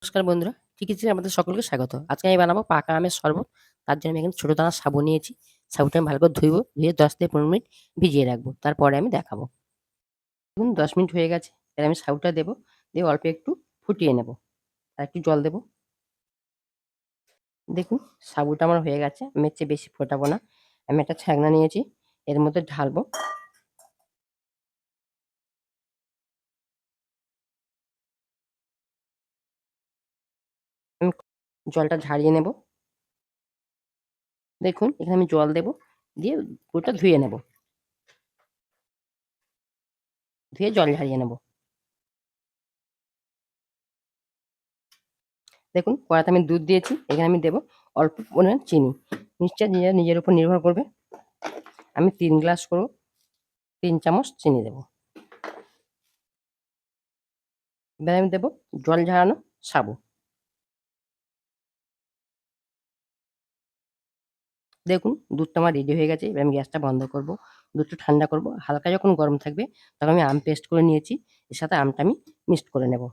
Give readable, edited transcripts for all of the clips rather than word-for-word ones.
নমস্কার বন্ধুরা, টিকিচিনে আপনাদের সকলকে স্বাগত। আজকে আমি বানাবো পাকা আমের শরবত। তার জন্য আমি এখানে ছোট দানার সাবু নিয়েছি। সাবুটা আমি ভালো করে ধুইবো, ধুয়ে ১০ থেকে ১৫ মিনিট ভিজিয়ে রাখবো। তারপরে আমি দেখাবো। দেখুন ১০ মিনিট হয়ে গেছে। এবার আমি সাবুটা দেবো, দিয়ে অল্প একটু ফুটিয়ে নেবো। আর একটু জল দেবো। দেখুন সাবুটা আমার হয়ে গেছে। আমি এর চেয়ে বেশি ফোটাবো না। আমি একটা ছ্যাঁকনা নিয়েছি। এর মধ্যে ঢালবো। আমি জলটা ঝারিয়ে নেবো। দেখুন এখানে আমি জল দেবো, দিয়ে পুরোটা ধুয়ে নেবো। ধুয়ে জল ঝারিয়ে নেবো। দেখুন কড়াতে আমি দুধ দিয়েছি। এখানে আমি দেবো অল্প পরিমাণ চিনি। মিষ্টিটা নিজের উপর নির্ভর করবে। আমি ৩ গ্লাস করব, ৩ চামচ চিনি দেবো। এবার আমি দেবো জল ঝরানো সাবু। দেখুন দুধটা আমার রেডি হয়ে গেছে। এবার আমি গ্যাসটা বন্ধ করব। দুধটা ঠান্ডা করব। হালকা যখন গরম থাকবে তখন আমি আম পেস্ট করে নিয়েছি। এর সাথে আমটা আমি মিক্সড করে নেব।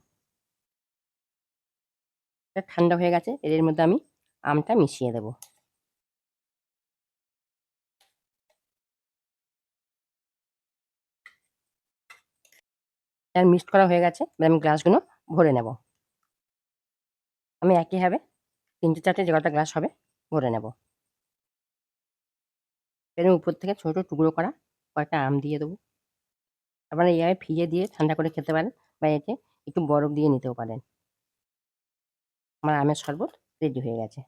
এটা ঠান্ডা হয়ে গেছে। এর মধ্যে আমি আমটা মিশিয়ে দেব। আর মিক্সড করা হয়ে গেছে। এবার আমি গ্লাসগুলো ভরে নেব। আমি একইভাবে ৩-৪টে যে কটা গ্লাস হবে ভরে নেব। এর উপর থেকে ছোট টুকরো করা কয়েকটা আম দিয়ে দেবো। আপনারা এইভাবে ফ্রিজে দিয়ে ঠান্ডা করে খেতে পারেন বা এতে একটু বরফ দিয়ে নিতেও পারেন। আমার আমের শরবত রেডি হয়ে গেছে।